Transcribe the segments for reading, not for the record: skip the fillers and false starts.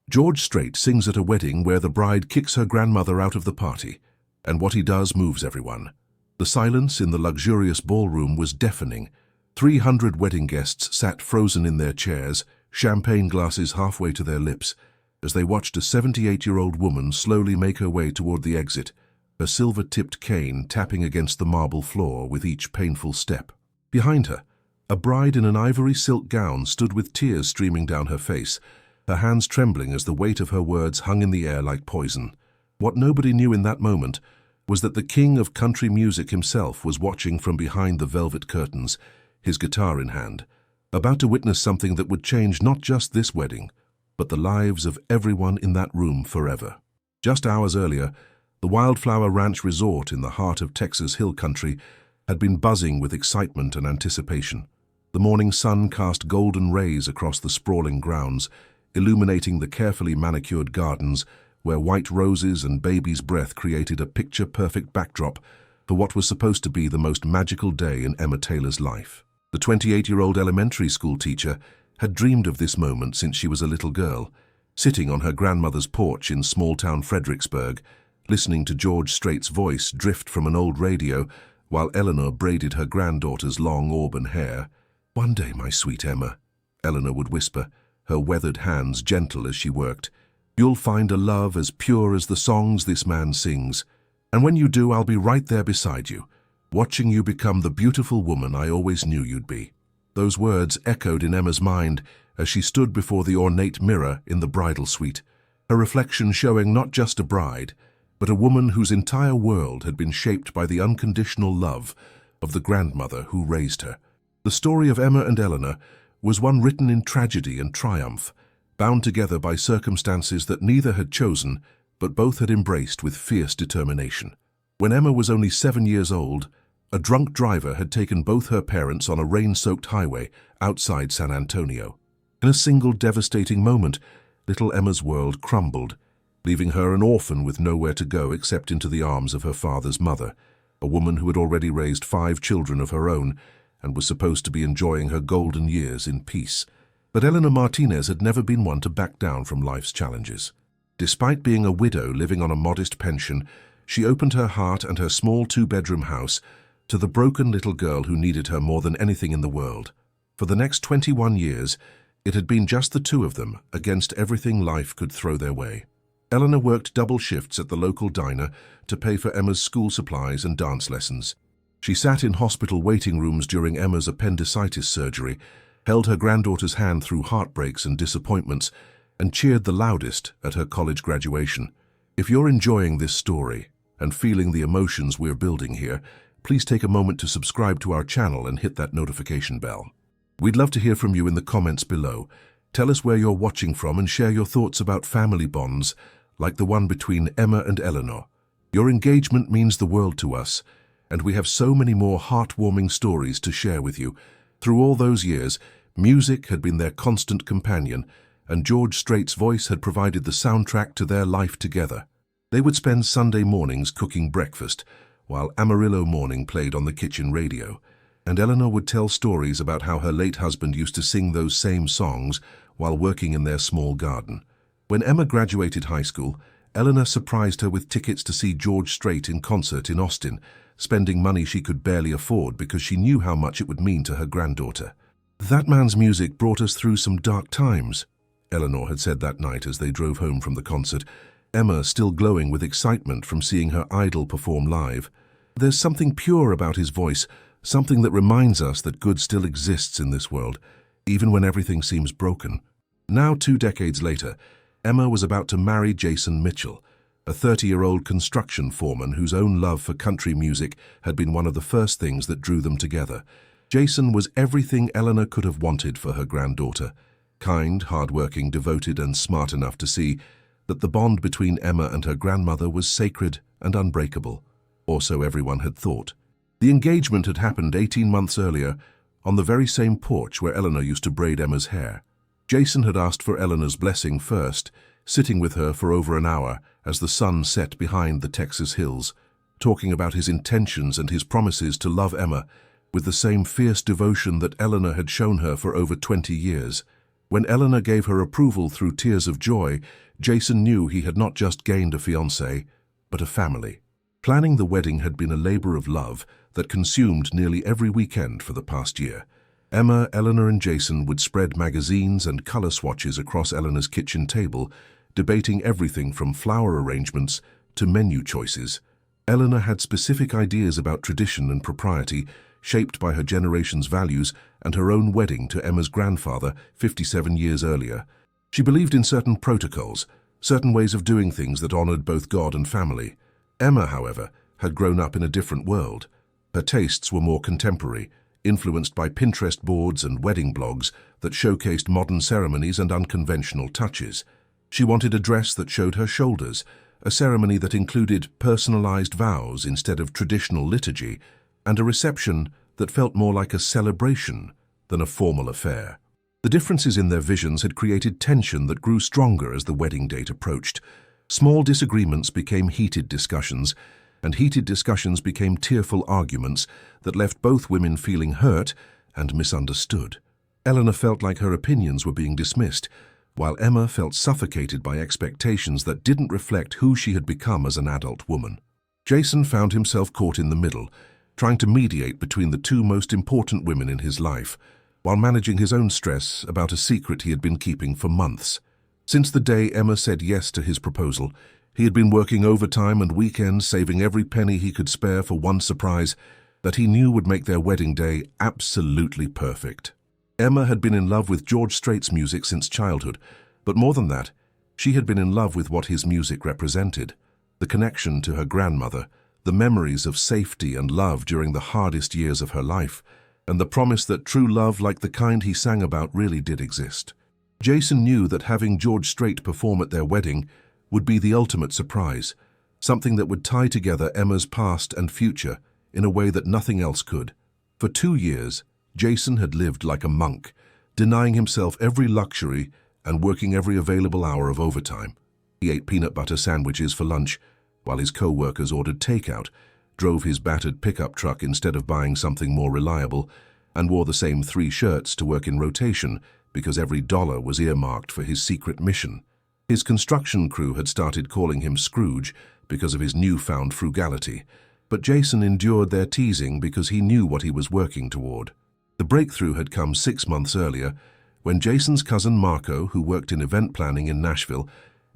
George Strait sings at a wedding where the bride kicks her grandmother out of the party, and what he does moves everyone. The silence in the luxurious ballroom was deafening. 300 wedding guests sat frozen in their chairs, champagne glasses halfway to their lips, as they watched a 78-year-old woman slowly make her way toward the exit, her silver-tipped cane tapping against the marble floor with each painful step. Behind her, a bride in an ivory silk gown stood with tears streaming down her face, her hands trembling as the weight of her words hung in the air like poison. What nobody knew in that moment was that the king of country music himself was watching from behind the velvet curtains, his guitar in hand, about to witness something that would change not just this wedding, but the lives of everyone in that room forever. Just hours earlier, the Wildflower Ranch Resort in the heart of Texas Hill Country had been buzzing with excitement and anticipation. The morning sun cast golden rays across the sprawling grounds, illuminating the carefully manicured gardens where white roses and baby's breath created a picture-perfect backdrop for what was supposed to be the most magical day in Emma Taylor's life. The 28-year-old elementary school teacher had dreamed of this moment since she was a little girl, sitting on her grandmother's porch in small-town Fredericksburg, listening to George Strait's voice drift from an old radio while Eleanor braided her granddaughter's long auburn hair. "One day, my sweet Emma," Eleanor would whisper, her weathered hands gentle as she worked, "you'll find a love as pure as the songs this man sings. And when you do, I'll be right there beside you, watching you become the beautiful woman I always knew you'd be." Those words echoed in Emma's mind as she stood before the ornate mirror in the bridal suite, her reflection showing not just a bride, but a woman whose entire world had been shaped by the unconditional love of the grandmother who raised her. The story of Emma and Eleanor was one written in tragedy and triumph, bound together by circumstances that neither had chosen, but both had embraced with fierce determination. When Emma was only 7 years old, a drunk driver had taken both her parents on a rain-soaked highway outside San Antonio. In a single devastating moment, little Emma's world crumbled, leaving her an orphan with nowhere to go except into the arms of her father's mother, a woman who had already raised 5 children of her own and was supposed to be enjoying her golden years in peace. But Eleanor Martinez had never been one to back down from life's challenges. Despite being a widow living on a modest pension, she opened her heart and her small 2-bedroom house to the broken little girl who needed her more than anything in the world. For the next 21 years, it had been just the two of them against everything life could throw their way. Eleanor worked double shifts at the local diner to pay for Emma's school supplies and dance lessons. She sat in hospital waiting rooms during Emma's appendicitis surgery, held her granddaughter's hand through heartbreaks and disappointments, and cheered the loudest at her college graduation. If you're enjoying this story and feeling the emotions we're building here, please take a moment to subscribe to our channel and hit that notification bell. We'd love to hear from you in the comments below. Tell us where you're watching from and share your thoughts about family bonds like the one between Emma and Eleanor. Your engagement means the world to us, and we have so many more heartwarming stories to share with you. Through all those years, music had been their constant companion, and George Strait's voice had provided the soundtrack to their life together. They would spend Sunday mornings cooking breakfast, while Amarillo Morning played on the kitchen radio, and Eleanor would tell stories about how her late husband used to sing those same songs while working in their small garden. When Emma graduated high school, Eleanor surprised her with tickets to see George Strait in concert in Austin, spending money she could barely afford because she knew how much it would mean to her granddaughter. "That man's music brought us through some dark times," Eleanor had said that night as they drove home from the concert, Emma still glowing with excitement from seeing her idol perform live. "There's something pure about his voice, something that reminds us that good still exists in this world, even when everything seems broken." Now, 2 decades later, Emma was about to marry Jason Mitchell, a 30-year-old construction foreman whose own love for country music had been one of the first things that drew them together. Jason was everything Eleanor could have wanted for her granddaughter: kind, hard-working, devoted, and smart enough to see that the bond between Emma and her grandmother was sacred and unbreakable, or so everyone had thought. The engagement had happened 18 months earlier on the very same porch where Eleanor used to braid Emma's hair. Jason had asked for Eleanor's blessing first, sitting with her for over an hour as the sun set behind the Texas hills, talking about his intentions and his promises to love Emma with the same fierce devotion that Eleanor had shown her for over 20 years. When Eleanor gave her approval through tears of joy, Jason knew he had not just gained a fiancée, but a family. Planning the wedding had been a labor of love that consumed nearly every weekend for the past year. Emma, Eleanor, and Jason would spread magazines and color swatches across Eleanor's kitchen table, debating everything from flower arrangements to menu choices. Eleanor had specific ideas about tradition and propriety, shaped by her generation's values and her own wedding to Emma's grandfather 57 years earlier. She believed in certain protocols, certain ways of doing things that honored both God and family. Emma, however, had grown up in a different world. Her tastes were more contemporary, influenced by Pinterest boards and wedding blogs that showcased modern ceremonies and unconventional touches. She wanted a dress that showed her shoulders, a ceremony that included personalized vows instead of traditional liturgy, and a reception that felt more like a celebration than a formal affair. The differences in their visions had created tension that grew stronger as the wedding date approached. Small disagreements became heated discussions, and heated discussions became tearful arguments that left both women feeling hurt and misunderstood. Eleanor felt like her opinions were being dismissed, while Emma felt suffocated by expectations that didn't reflect who she had become as an adult woman. Jason found himself caught in the middle, trying to mediate between the two most important women in his life, while managing his own stress about a secret he had been keeping for months. Since the day Emma said yes to his proposal, he had been working overtime and weekends, saving every penny he could spare for one surprise that he knew would make their wedding day absolutely perfect. Emma had been in love with George Strait's music since childhood, but more than that, she had been in love with what his music represented. The connection to her grandmother, the memories of safety and love during the hardest years of her life, and the promise that true love like the kind he sang about really did exist. Jason knew that having George Strait perform at their wedding would be the ultimate surprise, something that would tie together Emma's past and future in a way that nothing else could. For 2 years, Jason had lived like a monk, denying himself every luxury and working every available hour of overtime. He ate peanut butter sandwiches for lunch, while his co-workers ordered takeout, drove his battered pickup truck instead of buying something more reliable, and wore the same 3 shirts to work in rotation because every dollar was earmarked for his secret mission. His construction crew had started calling him Scrooge because of his newfound frugality, but Jason endured their teasing because he knew what he was working toward. The breakthrough had come 6 months earlier, when Jason's cousin Marco, who worked in event planning in Nashville,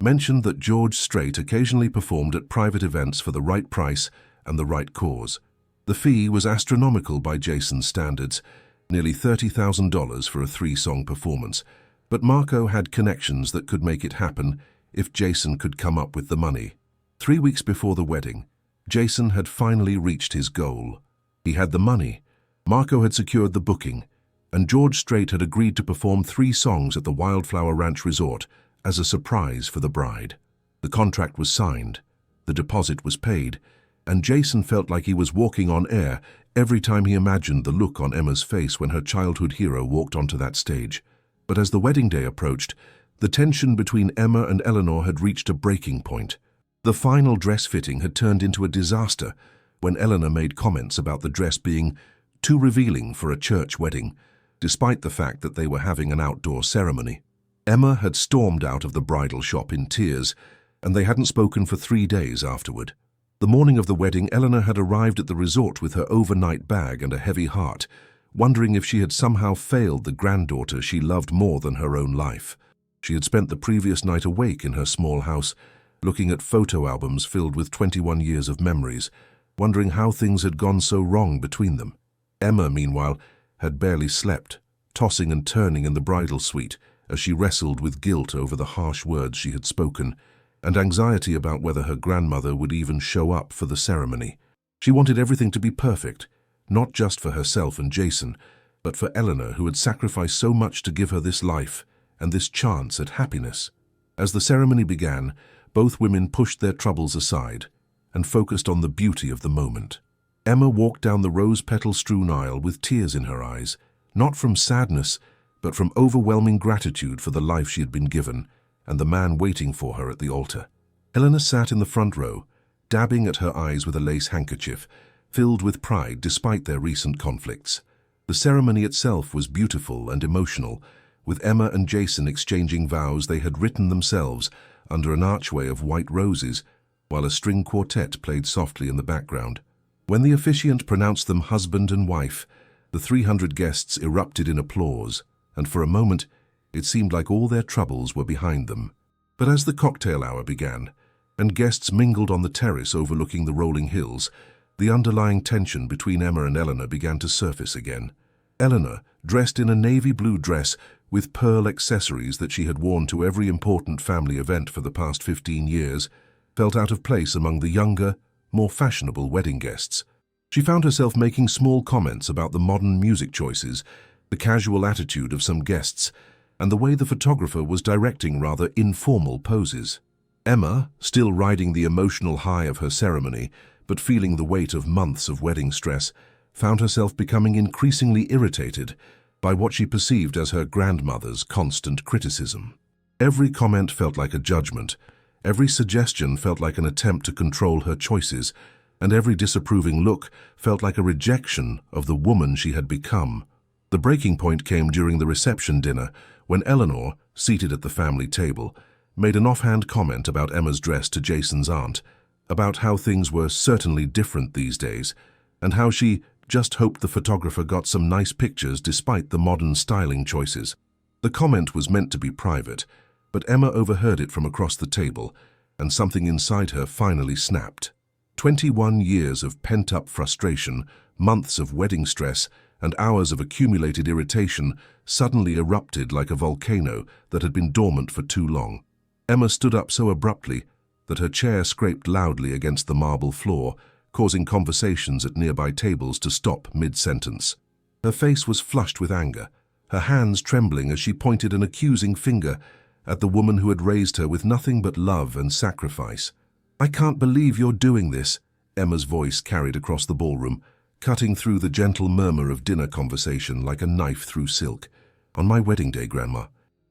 mentioned that George Strait occasionally performed at private events for the right price and the right cause. The fee was astronomical by Jason's standards, nearly $30,000 for a 3-song performance, but Marco had connections that could make it happen if Jason could come up with the money. 3 weeks before the wedding, Jason had finally reached his goal. He had the money, Marco had secured the booking, and George Strait had agreed to perform 3 songs at the Wildflower Ranch Resort as a surprise for the bride. The contract was signed, the deposit was paid, and Jason felt like he was walking on air every time he imagined the look on Emma's face when her childhood hero walked onto that stage. But as the wedding day approached, the tension between Emma and Eleanor had reached a breaking point. The final dress fitting had turned into a disaster when Eleanor made comments about the dress being too revealing for a church wedding, despite the fact that they were having an outdoor ceremony. Emma had stormed out of the bridal shop in tears, and they hadn't spoken for 3 days afterward. The morning of the wedding, Eleanor had arrived at the resort with her overnight bag and a heavy heart, wondering if she had somehow failed the granddaughter she loved more than her own life. She had spent the previous night awake in her small house, looking at photo albums filled with 21 years of memories, wondering how things had gone so wrong between them. Emma, meanwhile, had barely slept, tossing and turning in the bridal suite as she wrestled with guilt over the harsh words she had spoken, and anxiety about whether her grandmother would even show up for the ceremony. She wanted everything to be perfect, not just for herself and Jason, but for Eleanor, who had sacrificed so much to give her this life and this chance at happiness. As the ceremony began, both women pushed their troubles aside and focused on the beauty of the moment. Emma walked down the rose-petal-strewn aisle with tears in her eyes, not from sadness, but from overwhelming gratitude for the life she had been given and the man waiting for her at the altar. Eleanor sat in the front row, dabbing at her eyes with a lace handkerchief, filled with pride despite their recent conflicts. The ceremony itself was beautiful and emotional, with Emma and Jason exchanging vows they had written themselves under an archway of white roses, while a string quartet played softly in the background. When the officiant pronounced them husband and wife, the 300 guests erupted in applause, and for a moment it seemed like all their troubles were behind them. But as the cocktail hour began, and guests mingled on the terrace overlooking the rolling hills, the underlying tension between Emma and Eleanor began to surface again. Eleanor, dressed in a navy blue dress with pearl accessories that she had worn to every important family event for the past 15 years, felt out of place among the younger, more fashionable wedding guests. She found herself making small comments about the modern music choices, the casual attitude of some guests, and the way the photographer was directing rather informal poses. Emma, still riding the emotional high of her ceremony, but feeling the weight of months of wedding stress, found herself becoming increasingly irritated by what she perceived as her grandmother's constant criticism. Every comment felt like a judgment, every suggestion felt like an attempt to control her choices, and every disapproving look felt like a rejection of the woman she had become. The breaking point came during the reception dinner, when Eleanor, seated at the family table, made an offhand comment about Emma's dress to Jason's aunt, about how things were certainly different these days, and how she just hoped the photographer got some nice pictures despite the modern styling choices. The comment was meant to be private, but Emma overheard it from across the table, and something inside her finally snapped. 21 years of pent-up frustration, months of wedding stress, and hours of accumulated irritation suddenly erupted like a volcano that had been dormant for too long. Emma stood up so abruptly that her chair scraped loudly against the marble floor, causing conversations at nearby tables to stop mid-sentence. Her face was flushed with anger, her hands trembling as she pointed an accusing finger at the woman who had raised her with nothing but love and sacrifice. "I can't believe you're doing this," Emma's voice carried across the ballroom, cutting through the gentle murmur of dinner conversation like a knife through silk. "On my wedding day, Grandma.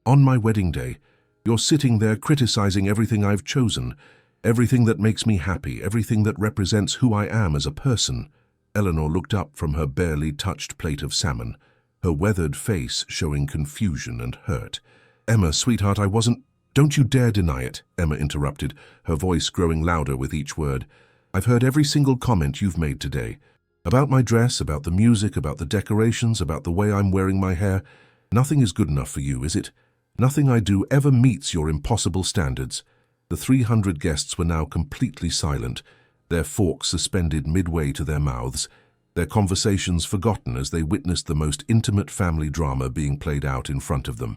On my wedding day. You're sitting there criticizing everything I've chosen, everything that makes me happy, everything that represents who I am as a person." Eleanor looked up from her barely touched plate of salmon, her weathered face showing confusion and hurt. "Emma, sweetheart, I wasn't—" "Don't you dare deny it," Emma interrupted, her voice growing louder with each word. "I've heard every single comment you've made today. About my dress, about the music, about the decorations, about the way I'm wearing my hair. Nothing is good enough for you, is it? Nothing I do ever meets your impossible standards." The 300 guests were now completely silent, their forks suspended midway to their mouths, their conversations forgotten as they witnessed the most intimate family drama being played out in front of them.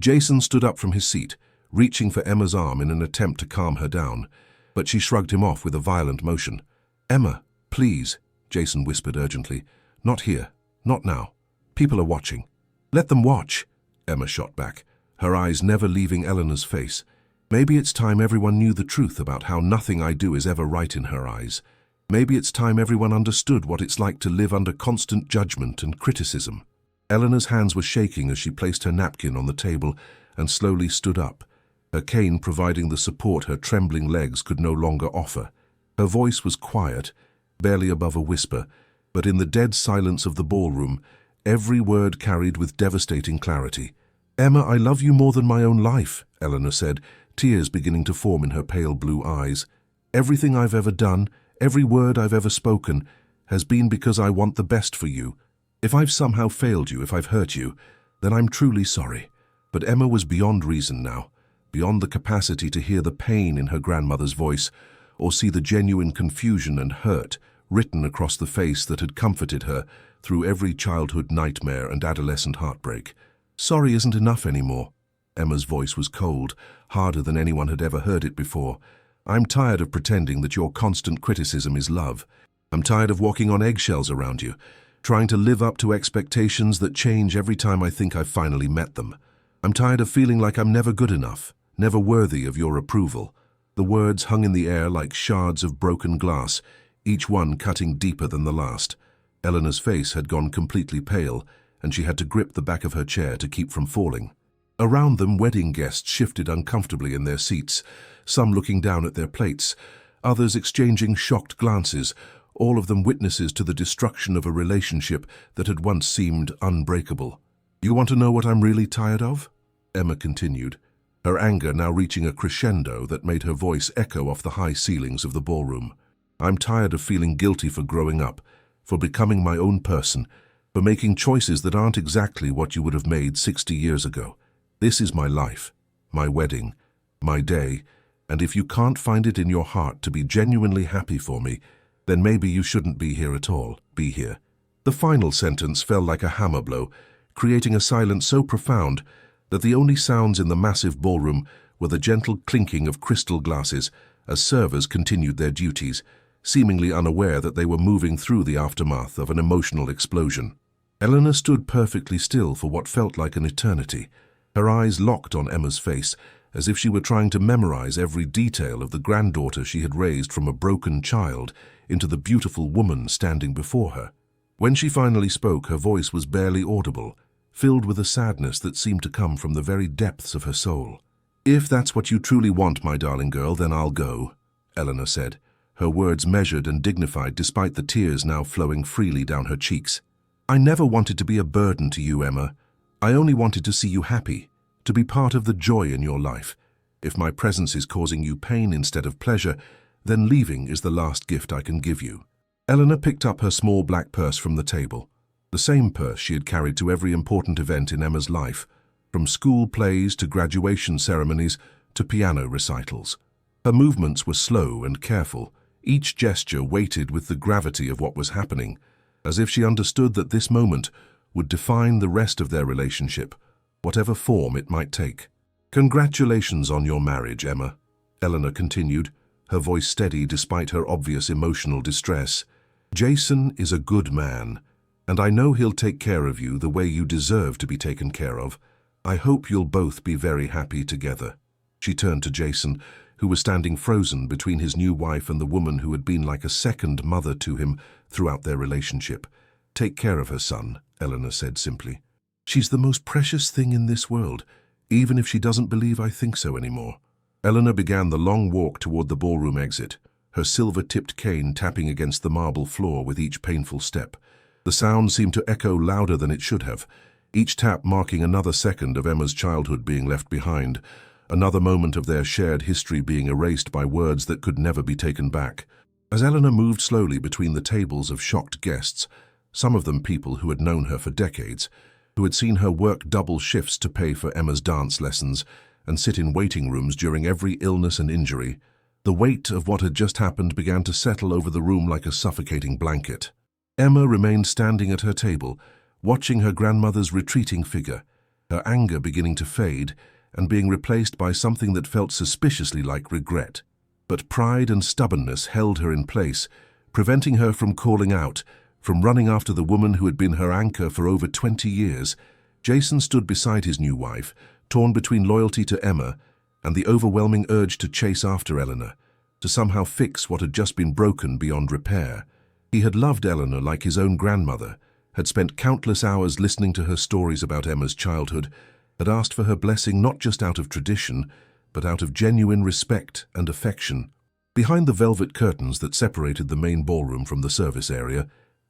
Jason stood up from his seat, reaching for Emma's arm in an attempt to calm her down, but she shrugged him off with a violent motion. "Emma, please," Jason whispered urgently. "Not here. Not now. People are watching." "Let them watch," Emma shot back, her eyes never leaving Eleanor's face. Maybe it's time everyone knew the truth about how nothing I do is ever right in her eyes. Maybe it's time everyone understood what it's like to live under constant judgment and criticism. Eleanor's hands were shaking as she placed her napkin on the table and slowly stood up, her cane providing the support her trembling legs could no longer offer. Her voice was quiet, barely above a whisper, but in the dead silence of the ballroom, every word carried with devastating clarity. "Emma, I love you more than my own life," Eleanor said, tears beginning to form in her pale blue eyes. "Everything I've ever done, every word I've ever spoken, has been because I want the best for you. If I've somehow failed you, if I've hurt you, then I'm truly sorry." But Emma was beyond reason now, beyond the capacity to hear the pain in her grandmother's voice or see the genuine confusion and hurt written across the face that had comforted her through every childhood nightmare and adolescent heartbreak. "Sorry isn't enough anymore." Emma's voice was cold, harder than anyone had ever heard it before. "I'm tired of pretending that your constant criticism is love. I'm tired of walking on eggshells around you, trying to live up to expectations that change every time I think I've finally met them. I'm tired of feeling like I'm never good enough, never worthy of your approval." The words hung in the air like shards of broken glass, each one cutting deeper than the last. Eleanor's face had gone completely pale, and she had to grip the back of her chair to keep from falling. Around them, wedding guests shifted uncomfortably in their seats, some looking down at their plates, others exchanging shocked glances, all of them witnesses to the destruction of a relationship that had once seemed unbreakable. "You want to know what I'm really tired of?" Emma continued, her anger now reaching a crescendo that made her voice echo off the high ceilings of the ballroom. "I'm tired of feeling guilty for growing up, for becoming my own person, for making choices that aren't exactly what you would have made 60 years ago. This is my life, my wedding, my day, and if you can't find it in your heart to be genuinely happy for me, then maybe you shouldn't be here at all. Be here." The final sentence fell like a hammer blow, creating a silence so profound that the only sounds in the massive ballroom were the gentle clinking of crystal glasses as servers continued their duties, seemingly unaware that they were moving through the aftermath of an emotional explosion. Eleanor stood perfectly still for what felt like an eternity, her eyes locked on Emma's face, as if she were trying to memorize every detail of the granddaughter she had raised from a broken child into the beautiful woman standing before her. When she finally spoke, her voice was barely audible, filled with a sadness that seemed to come from the very depths of her soul. "If that's what you truly want, my darling girl, then I'll go," Eleanor said, her words measured and dignified despite the tears now flowing freely down her cheeks. "I never wanted to be a burden to you, Emma. I only wanted to see you happy, to be part of the joy in your life. If my presence is causing you pain instead of pleasure, then leaving is the last gift I can give you." Eleanor picked up her small black purse from the table, the same purse she had carried to every important event in Emma's life, from school plays to graduation ceremonies to piano recitals. Her movements were slow and careful, each gesture weighted with the gravity of what was happening, as if she understood that this moment would define the rest of their relationship, whatever form it might take. "Congratulations on your marriage, Emma," Eleanor continued, her voice steady despite her obvious emotional distress. "Jason is a good man, and I know he'll take care of you the way you deserve to be taken care of. I hope you'll both be very happy together." She turned to Jason, who was standing frozen between his new wife and the woman who had been like a second mother to him throughout their relationship. "Take care of her, son," Eleanor said simply. "She's the most precious thing in this world, even if she doesn't believe I think so anymore." Eleanor began the long walk toward the ballroom exit, her silver-tipped cane tapping against the marble floor with each painful step. The sound seemed to echo louder than it should have, each tap marking another second of Emma's childhood being left behind, another moment of their shared history being erased by words that could never be taken back. As Eleanor moved slowly between the tables of shocked guests, some of them people who had known her for decades, who had seen her work double shifts to pay for Emma's dance lessons and sit in waiting rooms during every illness and injury, the weight of what had just happened began to settle over the room like a suffocating blanket. Emma remained standing at her table, watching her grandmother's retreating figure, her anger beginning to fade and being replaced by something that felt suspiciously like regret. But pride and stubbornness held her in place, preventing her from calling out, from running after the woman who had been her anchor for over 20 years. Jason stood beside his new wife, torn between loyalty to Emma and the overwhelming urge to chase after Eleanor, to somehow fix what had just been broken beyond repair. He had loved Eleanor like his own grandmother, had spent countless hours listening to her stories about Emma's childhood, had asked for her blessing not just out of tradition, but out of genuine respect and affection. Behind the velvet curtains that separated the main ballroom from the service area,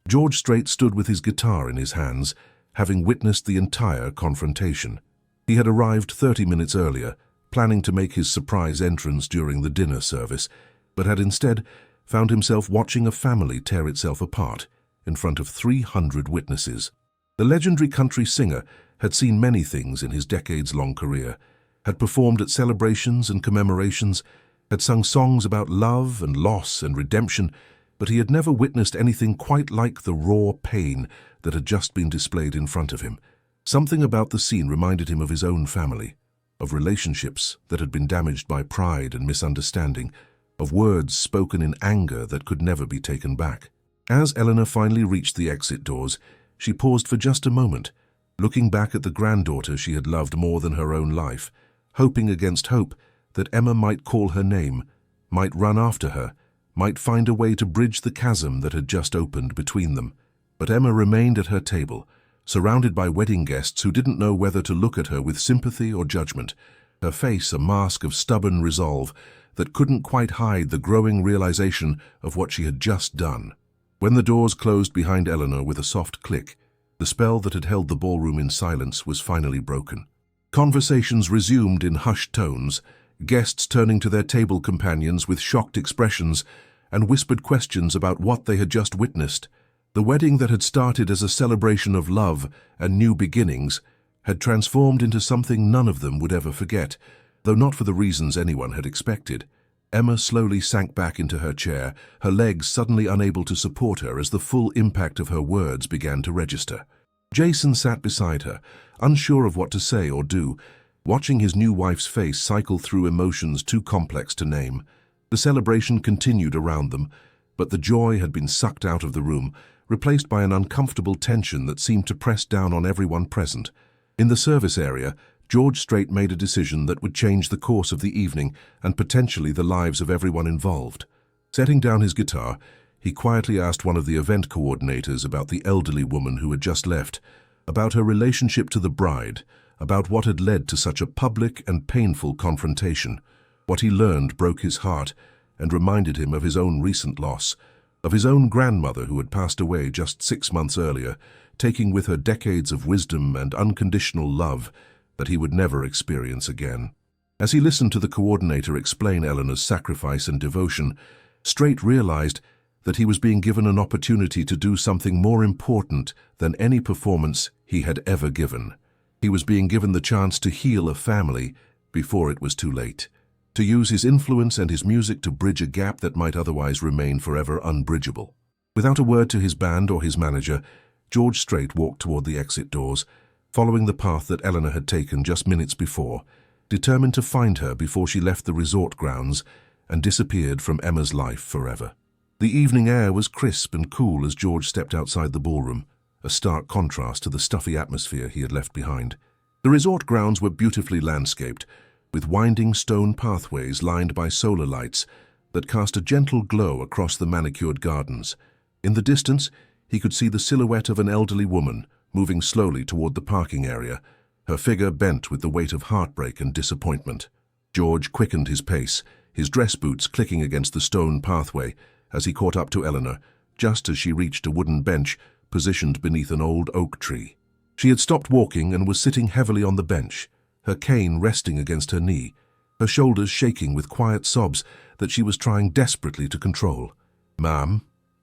George Strait stood with his guitar in his hands, having witnessed the entire confrontation. He had arrived 30 minutes earlier, planning to make his surprise entrance during the dinner service, but had instead found himself watching a family tear itself apart in front of 300 witnesses. The legendary country singer had seen many things in his decades-long career, had performed at celebrations and commemorations, had sung songs about love and loss and redemption, but he had never witnessed anything quite like the raw pain that had just been displayed in front of him. Something about the scene reminded him of his own family, of relationships that had been damaged by pride and misunderstanding, of words spoken in anger that could never be taken back. As Eleanor finally reached the exit doors, she paused for just a moment, looking back at the granddaughter she had loved more than her own life, hoping against hope that Emma might call her name, might run after her, might find a way to bridge the chasm that had just opened between them. But Emma remained at her table, surrounded by wedding guests who didn't know whether to look at her with sympathy or judgment, her face a mask of stubborn resolve that couldn't quite hide the growing realization of what she had just done. When the doors closed behind Eleanor with a soft click, The spell that had held the ballroom in silence was finally broken. Conversations resumed in hushed tones, guests turning to their table companions with shocked expressions and whispered questions about what they had just witnessed. The wedding that had started as a celebration of love and new beginnings had transformed into something none of them would ever forget, though not for the reasons anyone had expected. Emma slowly sank back into her chair, her legs suddenly unable to support her as the full impact of her words began to register. Jason sat beside her, unsure of what to say or do, watching his new wife's face cycle through emotions too complex to name. The celebration continued around them, but the joy had been sucked out of the room, replaced by an uncomfortable tension that seemed to press down on everyone present. In the service area, George Strait made a decision that would change the course of the evening and potentially the lives of everyone involved. Setting down his guitar, he quietly asked one of the event coordinators about the elderly woman who had just left, about her relationship to the bride, about what had led to such a public and painful confrontation. What he learned broke his heart and reminded him of his own recent loss, of his own grandmother who had passed away just 6 months earlier, taking with her decades of wisdom and unconditional love that he would never experience again. As he listened to the coordinator explain Eleanor's sacrifice and devotion, Strait realized that he was being given an opportunity to do something more important than any performance he had ever given. He was being given the chance to heal a family before it was too late, to use his influence and his music to bridge a gap that might otherwise remain forever unbridgeable. Without a word to his band or his manager, George Strait walked toward the exit doors, following the path that Eleanor had taken just minutes before, determined to find her before she left the resort grounds and disappeared from Emma's life forever. The evening air was crisp and cool as George stepped outside the ballroom, a stark contrast to the stuffy atmosphere he had left behind. The resort grounds were beautifully landscaped, with winding stone pathways lined by solar lights that cast a gentle glow across the manicured gardens. In the distance, he could see the silhouette of an elderly woman moving slowly toward the parking area, her figure bent with the weight of heartbreak and disappointment. George quickened his pace, his dress boots clicking against the stone pathway as he caught up to Eleanor, just as she reached a wooden bench positioned beneath an old oak tree. She had stopped walking and was sitting heavily on the bench, her cane resting against her knee, her shoulders shaking with quiet sobs that she was trying desperately to control. "Ma'am,"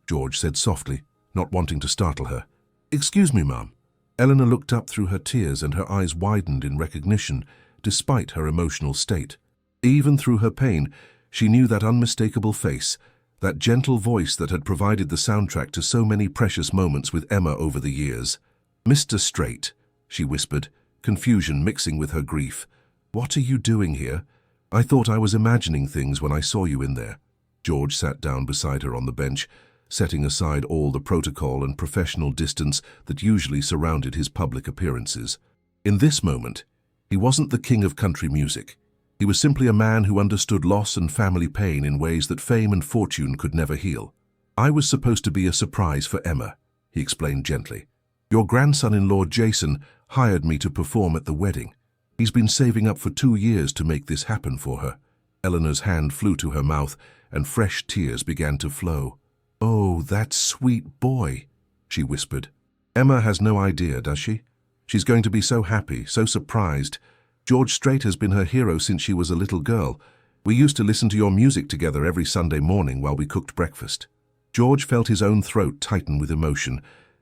George said softly, not wanting to startle her. "Excuse me, ma'am." Eleanor looked up through her tears and her eyes widened in recognition, despite her emotional state. Even through her pain, she knew that unmistakable face, that gentle voice that had provided the soundtrack to so many precious moments with Emma over the years. "Mr. Strait," she whispered, confusion mixing with her grief. "What are you doing here? I thought I was imagining things when I saw you in there." George sat down beside her on the bench, setting aside all the protocol and professional distance that usually surrounded his public appearances. In this moment, he wasn't the king of country music. He was simply a man who understood loss and family pain in ways that fame and fortune could never heal. "I was supposed to be a surprise for Emma," he explained gently. "Your grandson-in-law Jason hired me to perform at the wedding. He's been saving up for 2 years to make this happen for her." Eleanor's hand flew to her mouth and fresh tears began to flow. "Oh, that sweet boy," she whispered. "Emma has no idea, does she? She's going to be so happy, so surprised. George Strait has been her hero since she was a little girl. We used to listen to your music together every Sunday morning while we cooked breakfast." George felt his own throat tighten with emotion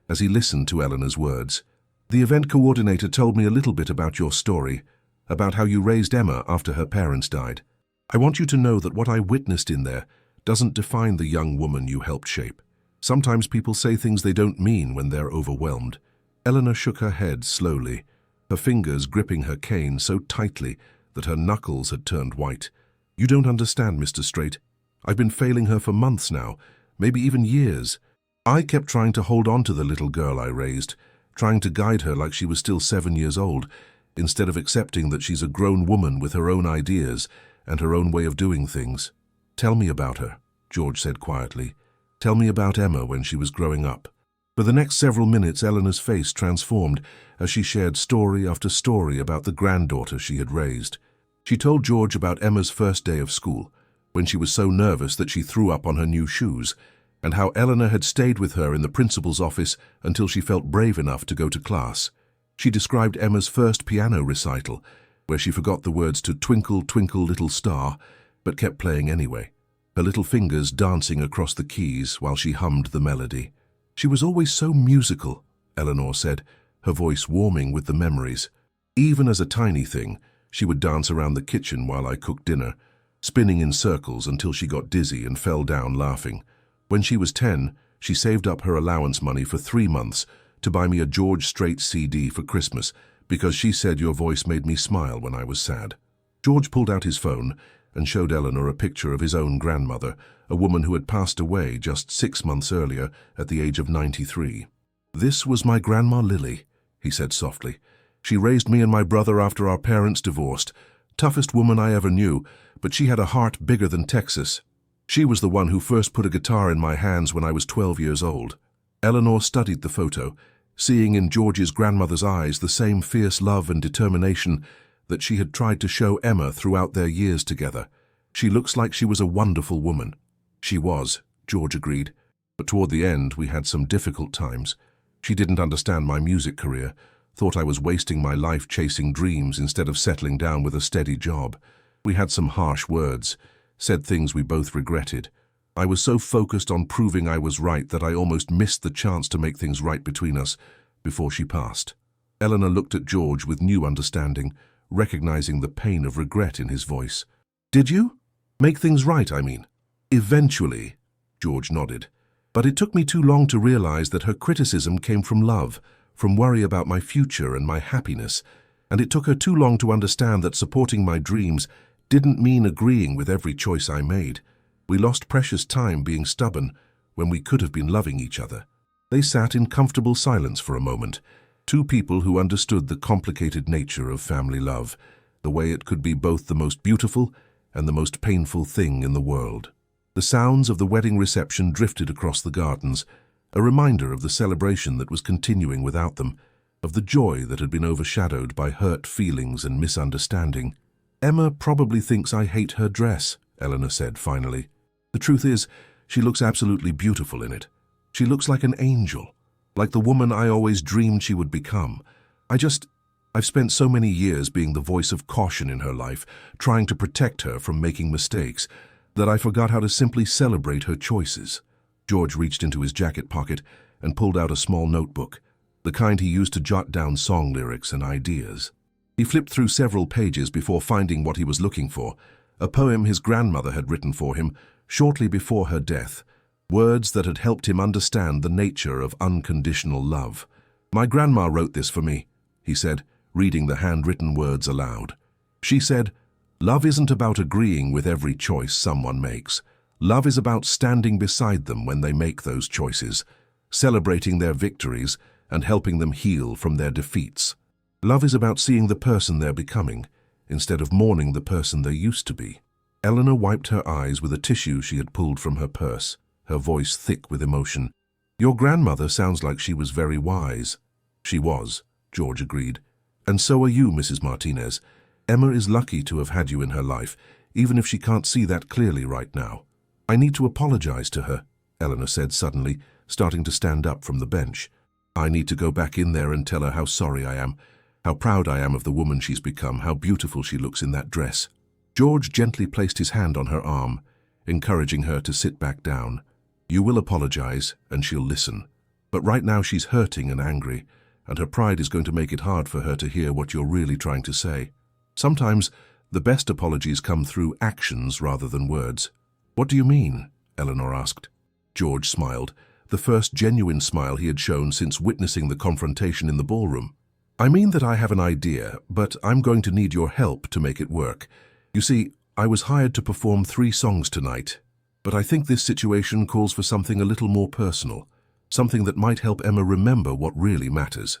as he listened to Eleanor's words. "The event coordinator told me a little bit about your story, about how you raised Emma after her parents died. I want you to know that what I witnessed in there doesn't define the young woman you helped shape. Sometimes people say things they don't mean when they're overwhelmed." Eleanor shook her head slowly, her fingers gripping her cane so tightly that her knuckles had turned white. "You don't understand, Mr. Strait. I've been failing her for months now, maybe even years. I kept trying to hold on to the little girl I raised, trying to guide her like she was still 7 years old, instead of accepting that she's a grown woman with her own ideas and her own way of doing things." "Tell me about her," George said quietly. "Tell me about Emma when she was growing up." For the next several minutes, Eleanor's face transformed as she shared story after story about the granddaughter she had raised. She told George about Emma's first day of school, when she was so nervous that she threw up on her new shoes, and how Eleanor had stayed with her in the principal's office until she felt brave enough to go to class. She described Emma's first piano recital, where she forgot the words to Twinkle, Twinkle, Little Star, but kept playing anyway, her little fingers dancing across the keys while she hummed the melody. She was always so musical, Eleanor said, her voice warming with the memories. Even as a tiny thing, she would dance around the kitchen while I cooked dinner, spinning in circles until she got dizzy and fell down laughing. When she was 10, she saved up her allowance money for 3 months to buy me a George Strait CD for Christmas because she said your voice made me smile when I was sad. George pulled out his phone and showed Eleanor a picture of his own grandmother, a woman who had passed away just 6 months earlier at the age of 93. "This was my Grandma Lily," he said softly. "She raised me and my brother after our parents divorced. Toughest woman I ever knew, but she had a heart bigger than Texas. She was the one who first put a guitar in my hands when I was 12 years old." Eleanor studied the photo, seeing in George's grandmother's eyes the same fierce love and determination that she had tried to show Emma throughout their years together. "She looks like she was a wonderful woman." "She was," George agreed, "but toward the end we had some difficult times. She didn't understand my music career, thought I was wasting my life chasing dreams instead of settling down with a steady job. We had some harsh words, said things we both regretted. I was so focused on proving I was right that I almost missed the chance to make things right between us before she passed." Eleanor looked at George with new understanding, recognizing the pain of regret in his voice. "Did you? Make things right, I mean." "Eventually," George nodded. "But it took me too long to realize that her criticism came from love, from worry about my future and my happiness, and it took her too long to understand that supporting my dreams didn't mean agreeing with every choice I made. We lost precious time being stubborn when we could have been loving each other." They sat in comfortable silence for a moment, two people who understood the complicated nature of family love, the way it could be both the most beautiful and the most painful thing in the world. The sounds of the wedding reception drifted across the gardens, a reminder of the celebration that was continuing without them, of the joy that had been overshadowed by hurt feelings and misunderstanding. "Emma probably thinks I hate her dress," Eleanor said finally. "The truth is, she looks absolutely beautiful in it. She looks like an angel, like the woman I always dreamed she would become. I've spent so many years being the voice of caution in her life, trying to protect her from making mistakes, that I forgot how to simply celebrate her choices." George reached into his jacket pocket and pulled out a small notebook, the kind he used to jot down song lyrics and ideas. He flipped through several pages before finding what he was looking for, a poem his grandmother had written for him shortly before her death, words that had helped him understand the nature of unconditional love. "My grandma wrote this for me," he said, reading the handwritten words aloud. She said, "Love isn't about agreeing with every choice someone makes. Love is about standing beside them when they make those choices, celebrating their victories and helping them heal from their defeats. Love is about seeing the person they're becoming, instead of mourning the person they used to be." Eleanor wiped her eyes with a tissue she had pulled from her purse, her voice thick with emotion. "Your grandmother sounds like she was very wise." "She was," George agreed. "And so are you, Mrs. Martinez. Emma is lucky to have had you in her life, even if she can't see that clearly right now." "I need to apologize to her," Eleanor said suddenly, starting to stand up from the bench. "I need to go back in there and tell her how sorry I am, how proud I am of the woman she's become, how beautiful she looks in that dress." George gently placed his hand on her arm, encouraging her to sit back down. "You will apologize, and she'll listen. But right now she's hurting and angry, and her pride is going to make it hard for her to hear what you're really trying to say. Sometimes the best apologies come through actions rather than words." "What do you mean?" Eleanor asked. George smiled, the first genuine smile he had shown since witnessing the confrontation in the ballroom. "I mean that I have an idea, but I'm going to need your help to make it work. You see, I was hired to perform 3 songs tonight, but I think this situation calls for something a little more personal, something that might help Emma remember what really matters."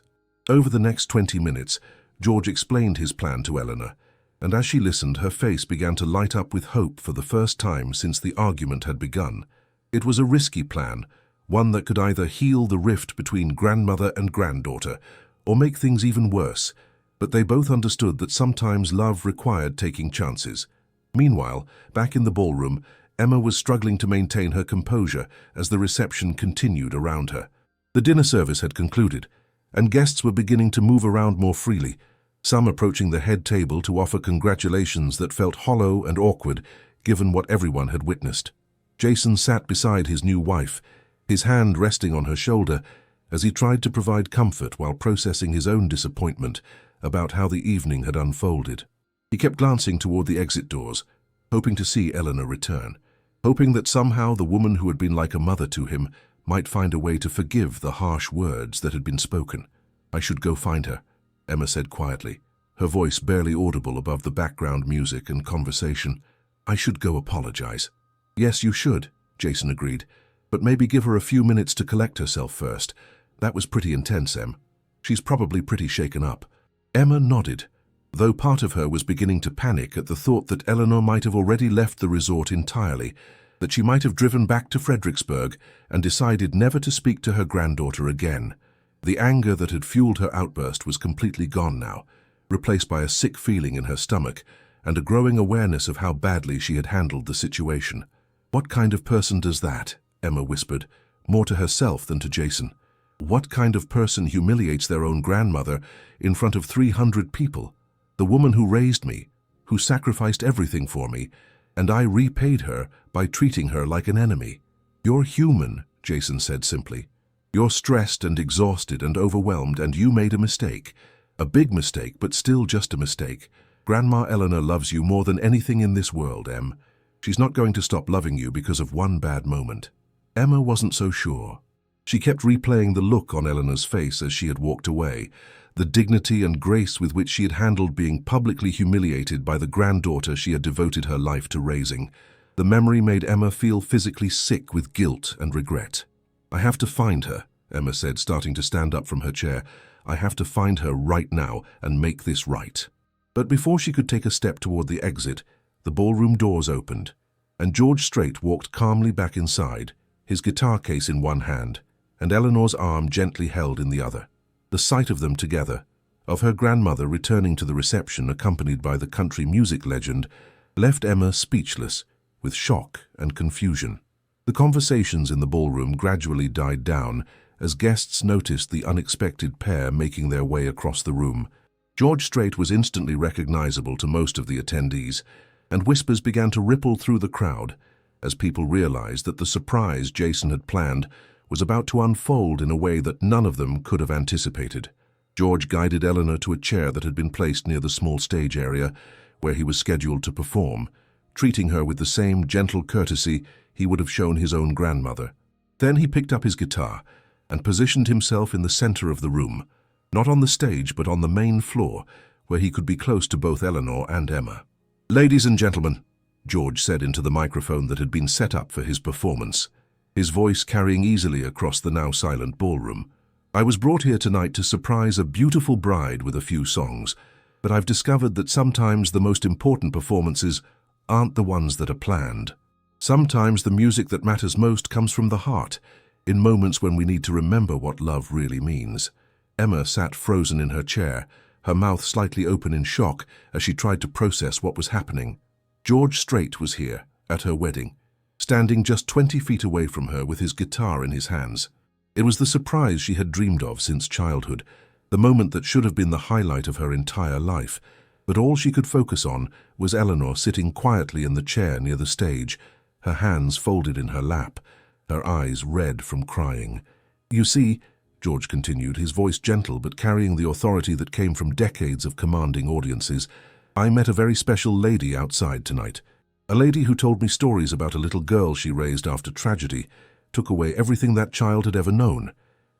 Over the next 20 minutes, George explained his plan to Eleanor, and as she listened, her face began to light up with hope for the first time since the argument had begun. It was a risky plan, one that could either heal the rift between grandmother and granddaughter, or make things even worse, but they both understood that sometimes love required taking chances. Meanwhile, back in the ballroom, Emma was struggling to maintain her composure as the reception continued around her. The dinner service had concluded, and guests were beginning to move around more freely, some approaching the head table to offer congratulations that felt hollow and awkward given what everyone had witnessed. Jason sat beside his new wife, his hand resting on her shoulder as he tried to provide comfort while processing his own disappointment about how the evening had unfolded. He kept glancing toward the exit doors, hoping to see Eleanor return, hoping that somehow the woman who had been like a mother to him might find a way to forgive the harsh words that had been spoken. "I should go find her," Emma said quietly, her voice barely audible above the background music and conversation. "I should go apologize." "Yes, you should," Jason agreed, "but maybe give her a few minutes to collect herself first. That was pretty intense, Em. She's probably pretty shaken up." Emma nodded, though part of her was beginning to panic at the thought that Eleanor might have already left the resort entirely, that she might have driven back to Fredericksburg and decided never to speak to her granddaughter again. The anger that had fueled her outburst was completely gone now, replaced by a sick feeling in her stomach and a growing awareness of how badly she had handled the situation. "What kind of person does that?" Emma whispered, more to herself than to Jason. "What kind of person humiliates their own grandmother in front of 300 people? The woman who raised me, who sacrificed everything for me, and I repaid her by treating her like an enemy." "You're human," Jason said simply. "You're stressed and exhausted and overwhelmed, and you made a mistake. A big mistake, but still just a mistake. Grandma Eleanor loves you more than anything in this world, Em. She's not going to stop loving you because of one bad moment." Emma wasn't so sure. She kept replaying the look on Eleanor's face as she had walked away, the dignity and grace with which she had handled being publicly humiliated by the granddaughter she had devoted her life to raising. The memory made Emma feel physically sick with guilt and regret. "I have to find her," Emma said, starting to stand up from her chair. "I have to find her right now and make this right." But before she could take a step toward the exit, the ballroom doors opened, and George Strait walked calmly back inside, his guitar case in one hand, and Eleanor's arm gently held in the other. The sight of them together, of her grandmother returning to the reception accompanied by the country music legend, left Emma speechless, with shock and confusion. The conversations in the ballroom gradually died down as guests noticed the unexpected pair making their way across the room. George Strait was instantly recognizable to most of the attendees, and whispers began to ripple through the crowd as people realized that the surprise Jason had planned was about to unfold in a way that none of them could have anticipated. George guided Eleanor to a chair that had been placed near the small stage area where he was scheduled to perform, treating her with the same gentle courtesy he would have shown his own grandmother. Then he picked up his guitar and positioned himself in the center of the room, not on the stage but on the main floor, where he could be close to both Eleanor and Emma. "Ladies and gentlemen," George said into the microphone that had been set up for his performance, his voice carrying easily across the now silent ballroom. "I was brought here tonight to surprise a beautiful bride with a few songs, but I've discovered that sometimes the most important performances aren't the ones that are planned. Sometimes the music that matters most comes from the heart, in moments when we need to remember what love really means." Emma sat frozen in her chair, her mouth slightly open in shock as she tried to process what was happening. George Strait was here, at her wedding, standing just 20 feet away from her with his guitar in his hands. It was the surprise she had dreamed of since childhood, the moment that should have been the highlight of her entire life, but all she could focus on was Eleanor sitting quietly in the chair near the stage, her hands folded in her lap, her eyes red from crying. "You see," George continued, his voice gentle but carrying the authority that came from decades of commanding audiences, "I met a very special lady outside tonight. A lady who told me stories about a little girl she raised after tragedy, took away everything that child had ever known.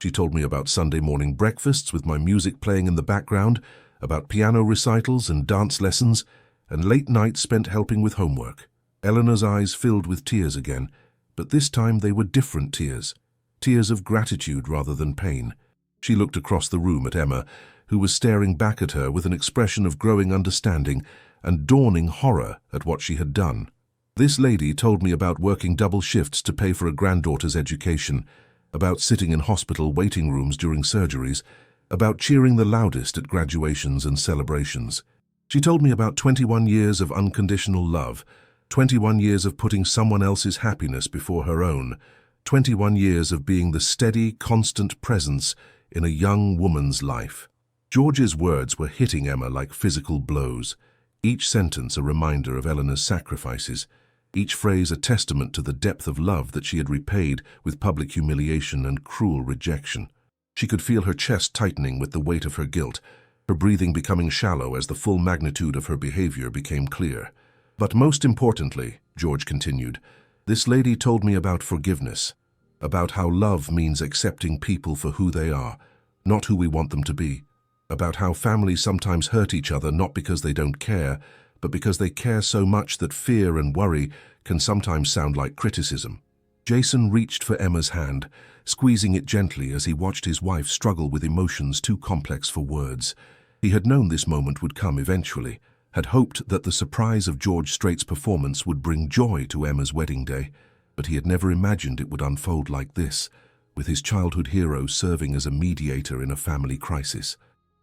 She told me about Sunday morning breakfasts with my music playing in the background, about piano recitals and dance lessons, and late nights spent helping with homework." Eleanor's eyes filled with tears again, but this time they were different tears, tears of gratitude rather than pain. She looked across the room at Emma, who was staring back at her with an expression of growing understanding and dawning horror at what she had done. "This lady told me about working double shifts to pay for a granddaughter's education, about sitting in hospital waiting rooms during surgeries, about cheering the loudest at graduations and celebrations. She told me about 21 years of unconditional love, 21 years of putting someone else's happiness before her own. 21 years of being the steady, constant presence in a young woman's life. George's words were hitting Emma like physical blows, each sentence a reminder of Eleanor's sacrifices, each phrase a testament to the depth of love that she had repaid with public humiliation and cruel rejection. She could feel her chest tightening with the weight of her guilt, her breathing becoming shallow as the full magnitude of her behavior became clear. But most importantly, George continued, this lady told me about forgiveness, about how love means accepting people for who they are, not who we want them to be, about how families sometimes hurt each other not because they don't care, but because they care so much that fear and worry can sometimes sound like criticism. Jason reached for Emma's hand, squeezing it gently as he watched his wife struggle with emotions too complex for words. He had known this moment would come eventually, had hoped that the surprise of George Strait's performance would bring joy to Emma's wedding day, but he had never imagined it would unfold like this, with his childhood hero serving as a mediator in a family crisis.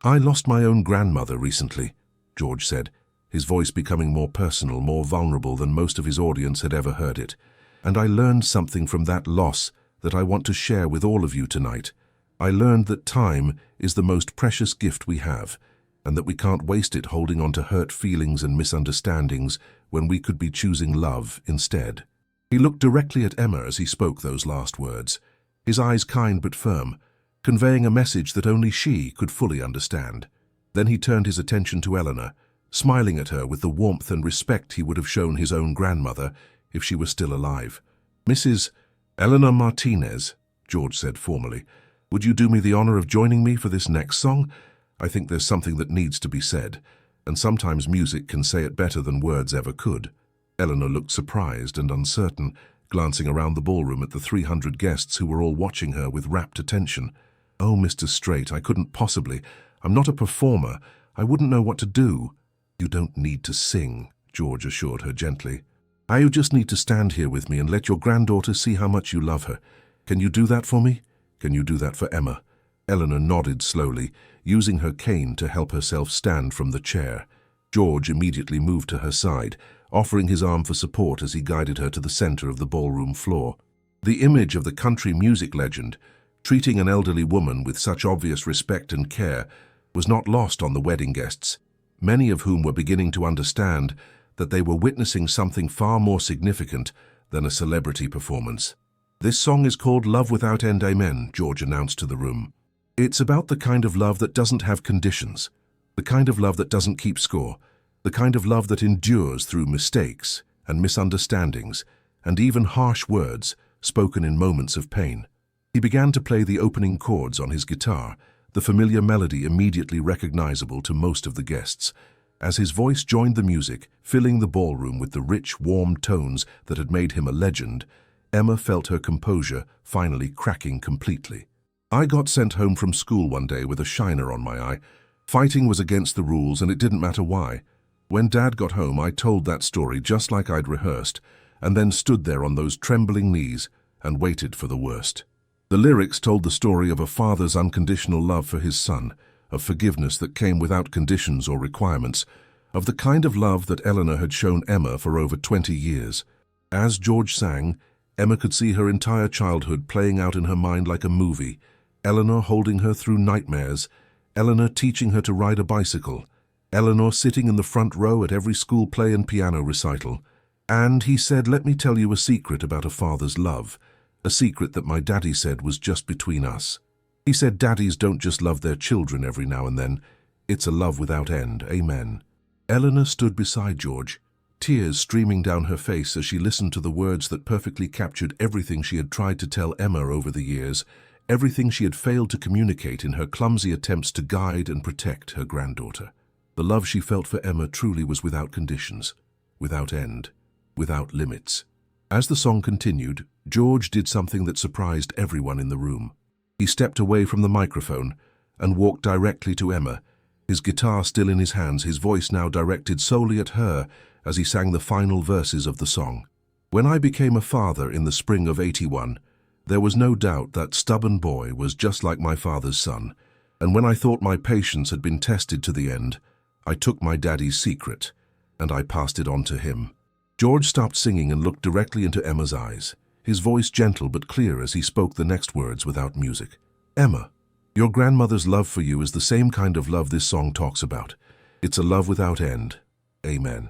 I lost my own grandmother recently, George said, his voice becoming more personal, more vulnerable than most of his audience had ever heard it. And I learned something from that loss that I want to share with all of you tonight. I learned that time is the most precious gift we have, and that we can't waste it holding on to hurt feelings and misunderstandings when we could be choosing love instead. He looked directly at Emma as he spoke those last words, his eyes kind but firm, conveying a message that only she could fully understand. Then he turned his attention to Eleanor, smiling at her with the warmth and respect he would have shown his own grandmother if she were still alive. Mrs. Eleanor Martinez, George said formally, would you do me the honor of joining me for this next song? I think there's something that needs to be said, and sometimes music can say it better than words ever could. Eleanor looked surprised and uncertain, glancing around the ballroom at the 300 guests who were all watching her with rapt attention. Oh, Mr. Strait, I couldn't possibly. I'm not a performer. I wouldn't know what to do. You don't need to sing, George assured her gently. You just need to stand here with me and let your granddaughter see how much you love her. Can you do that for me? Can you do that for Emma? Eleanor nodded slowly, using her cane to help herself stand from the chair. George immediately moved to her side, offering his arm for support as he guided her to the center of the ballroom floor. The image of the country music legend, treating an elderly woman with such obvious respect and care, was not lost on the wedding guests, many of whom were beginning to understand that they were witnessing something far more significant than a celebrity performance. This song is called Love Without End, Amen, George announced to the room. It's about the kind of love that doesn't have conditions, the kind of love that doesn't keep score, the kind of love that endures through mistakes and misunderstandings and even harsh words spoken in moments of pain. He began to play the opening chords on his guitar, the familiar melody immediately recognizable to most of the guests. As his voice joined the music, filling the ballroom with the rich, warm tones that had made him a legend, Emma felt her composure finally cracking completely. I got sent home from school one day with a shiner on my eye. Fighting was against the rules and it didn't matter why. When Dad got home, I told that story just like I'd rehearsed, and then stood there on those trembling knees and waited for the worst. The lyrics told the story of a father's unconditional love for his son, of forgiveness that came without conditions or requirements, of the kind of love that Eleanor had shown Emma for over 20 years. As George sang, Emma could see her entire childhood playing out in her mind like a movie, Eleanor holding her through nightmares, Eleanor teaching her to ride a bicycle, Eleanor sitting in the front row at every school play and piano recital. And he said, let me tell you a secret about a father's love, a secret that my daddy said was just between us. He said daddies don't just love their children every now and then. It's a love without end, amen. Eleanor stood beside George, tears streaming down her face as she listened to the words that perfectly captured everything she had tried to tell Emma over the years, everything she had failed to communicate in her clumsy attempts to guide and protect her granddaughter. The love she felt for Emma truly was without conditions, without end, without limits. As the song continued, George did something that surprised everyone in the room. He stepped away from the microphone and walked directly to Emma, his guitar still in his hands, his voice now directed solely at her as he sang the final verses of the song. When I became a father in the spring of '81, there was no doubt that stubborn boy was just like my father's son, and when I thought my patience had been tested to the end, I took my daddy's secret, and I passed it on to him. George stopped singing and looked directly into Emma's eyes, his voice gentle but clear as he spoke the next words without music. "Emma, your grandmother's love for you is the same kind of love this song talks about. It's a love without end. Amen.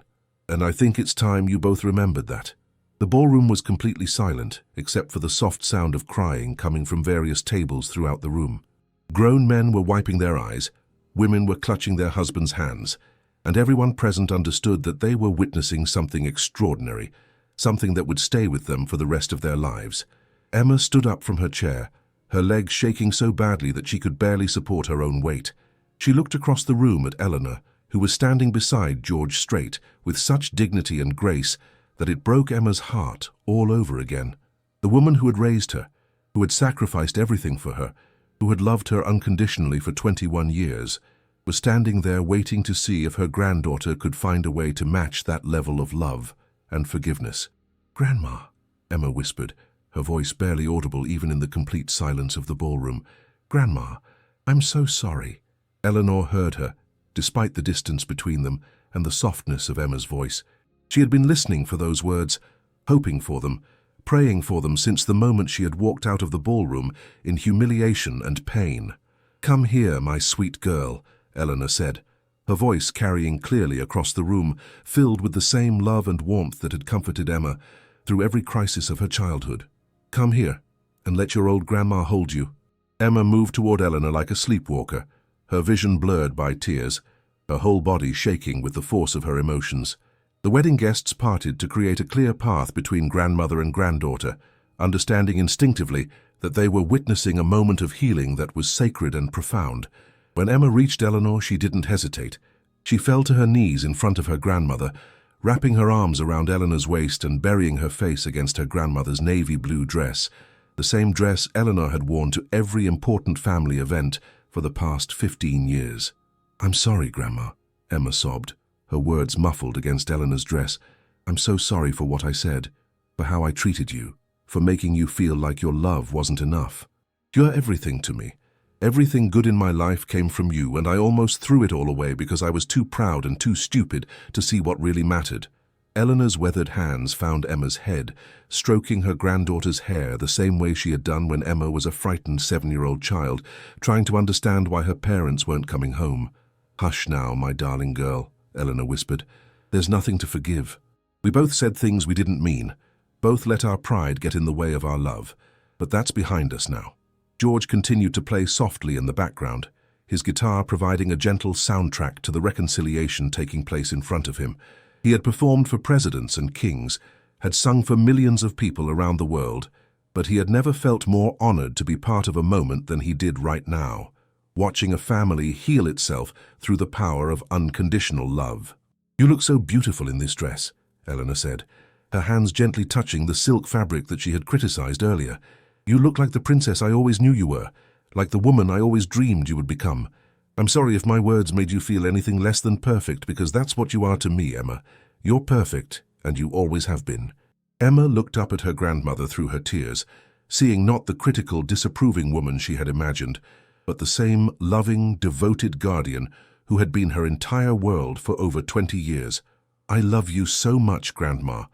And I think it's time you both remembered that." The ballroom was completely silent, except for the soft sound of crying coming from various tables throughout the room. Grown men were wiping their eyes, women were clutching their husbands' hands, and everyone present understood that they were witnessing something extraordinary, something that would stay with them for the rest of their lives. Emma stood up from her chair, her legs shaking so badly that she could barely support her own weight. She looked across the room at Eleanor, who was standing beside George Strait with such dignity and grace that it broke Emma's heart all over again. The woman who had raised her, who had sacrificed everything for her, who had loved her unconditionally for 21 years, was standing there waiting to see if her granddaughter could find a way to match that level of love and forgiveness. "Grandma," Emma whispered, her voice barely audible even in the complete silence of the ballroom. "Grandma, I'm so sorry." Eleanor heard her, despite the distance between them and the softness of Emma's voice. She had been listening for those words, hoping for them, praying for them since the moment she had walked out of the ballroom in humiliation and pain. "Come here, my sweet girl," Eleanor said, her voice carrying clearly across the room, filled with the same love and warmth that had comforted Emma through every crisis of her childhood. "Come here, and let your old grandma hold you." Emma moved toward Eleanor like a sleepwalker, her vision blurred by tears, her whole body shaking with the force of her emotions. The wedding guests parted to create a clear path between grandmother and granddaughter, understanding instinctively that they were witnessing a moment of healing that was sacred and profound. When Emma reached Eleanor, she didn't hesitate. She fell to her knees in front of her grandmother, wrapping her arms around Eleanor's waist and burying her face against her grandmother's navy blue dress, the same dress Eleanor had worn to every important family event for the past 15 years. "I'm sorry, Grandma," Emma sobbed, her words muffled against Eleanor's dress. "I'm so sorry for what I said, for how I treated you, for making you feel like your love wasn't enough. You're everything to me. Everything good in my life came from you, and I almost threw it all away because I was too proud and too stupid to see what really mattered." Eleanor's weathered hands found Emma's head, stroking her granddaughter's hair the same way she had done when Emma was a frightened 7-year-old child, trying to understand why her parents weren't coming home. "Hush now, my darling girl," Eleanor whispered. "There's nothing to forgive. We both said things we didn't mean, both let our pride get in the way of our love, but that's behind us now." George continued to play softly in the background, his guitar providing a gentle soundtrack to the reconciliation taking place in front of him. He had performed for presidents and kings, had sung for millions of people around the world, but he had never felt more honored to be part of a moment than he did right now, watching a family heal itself through the power of unconditional love. "You look so beautiful in this dress," Eleanor said, her hands gently touching the silk fabric that she had criticized earlier. "You look like the princess I always knew you were, like the woman I always dreamed you would become. I'm sorry if my words made you feel anything less than perfect, because that's what you are to me, Emma. You're perfect, and you always have been." Emma looked up at her grandmother through her tears, seeing not the critical, disapproving woman she had imagined, but the same loving, devoted guardian who had been her entire world for over 20 years. "I love you so much, Grandma.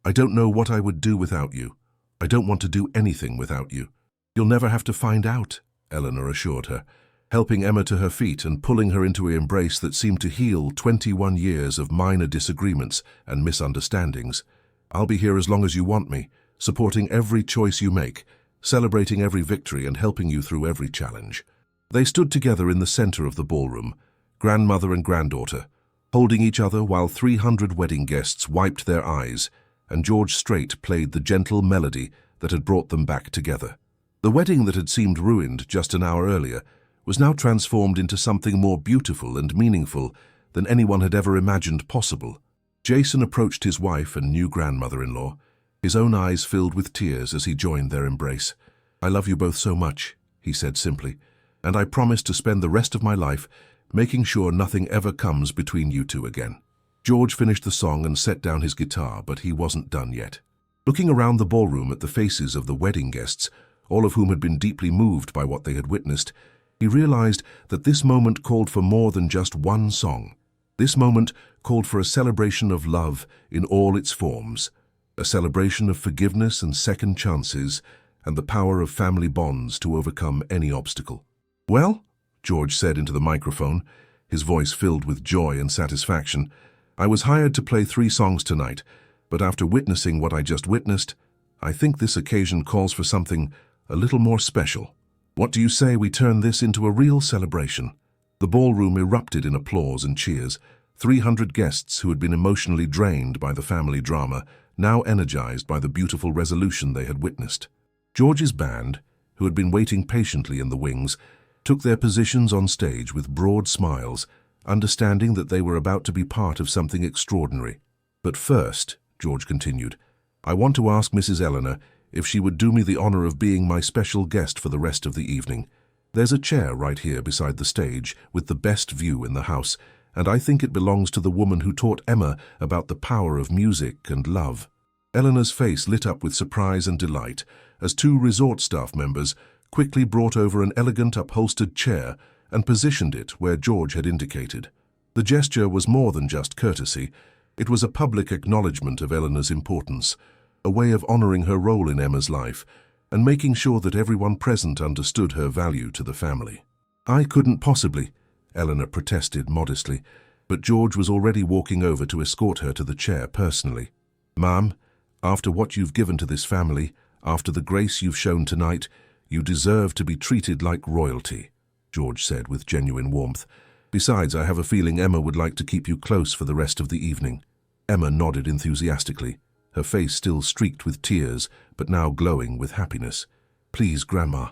I don't know what I would do without you. I don't want to do anything without you." "You'll never have to find out," Eleanor assured her, helping Emma to her feet and pulling her into an embrace that seemed to heal 21 years of minor disagreements and misunderstandings. "I'll be here as long as you want me, supporting every choice you make, celebrating every victory and helping you through every challenge." They stood together in the center of the ballroom, grandmother and granddaughter, holding each other while 300 wedding guests wiped their eyes, and George Strait played the gentle melody that had brought them back together. The wedding that had seemed ruined just an hour earlier was now transformed into something more beautiful and meaningful than anyone had ever imagined possible. Jason approached his wife and new grandmother-in-law, his own eyes filled with tears as he joined their embrace. "I love you both so much," he said simply, "and I promise to spend the rest of my life making sure nothing ever comes between you two again." George finished the song and set down his guitar, but he wasn't done yet. Looking around the ballroom at the faces of the wedding guests, all of whom had been deeply moved by what they had witnessed, he realized that this moment called for more than just one song. This moment called for a celebration of love in all its forms, a celebration of forgiveness and second chances, and the power of family bonds to overcome any obstacle. "Well," George said into the microphone, his voice filled with joy and satisfaction, "I was hired to play 3 songs tonight, but after witnessing what I just witnessed, I think this occasion calls for something a little more special. What do you say we turn this into a real celebration?" The ballroom erupted in applause and cheers. 300 guests who had been emotionally drained by the family drama, now energized by the beautiful resolution they had witnessed. George's band, who had been waiting patiently in the wings, took their positions on stage with broad smiles, understanding that they were about to be part of something extraordinary. "But first," George continued, "I want to ask Mrs. Eleanor if she would do me the honor of being my special guest for the rest of the evening. There's a chair right here beside the stage with the best view in the house, and I think it belongs to the woman who taught Emma about the power of music and love." Eleanor's face lit up with surprise and delight as 2 resort staff members quickly brought over an elegant upholstered chair and positioned it where George had indicated. The gesture was more than just courtesy. It was a public acknowledgement of Eleanor's importance, a way of honoring her role in Emma's life and making sure that everyone present understood her value to the family. "I couldn't possibly," Eleanor protested modestly, but George was already walking over to escort her to the chair personally. "Ma'am, after what you've given to this family, after the grace you've shown tonight, you deserve to be treated like royalty," George said with genuine warmth. "Besides, I have a feeling Emma would like to keep you close for the rest of the evening." Emma nodded enthusiastically, her face still streaked with tears, but now glowing with happiness. "Please, Grandma,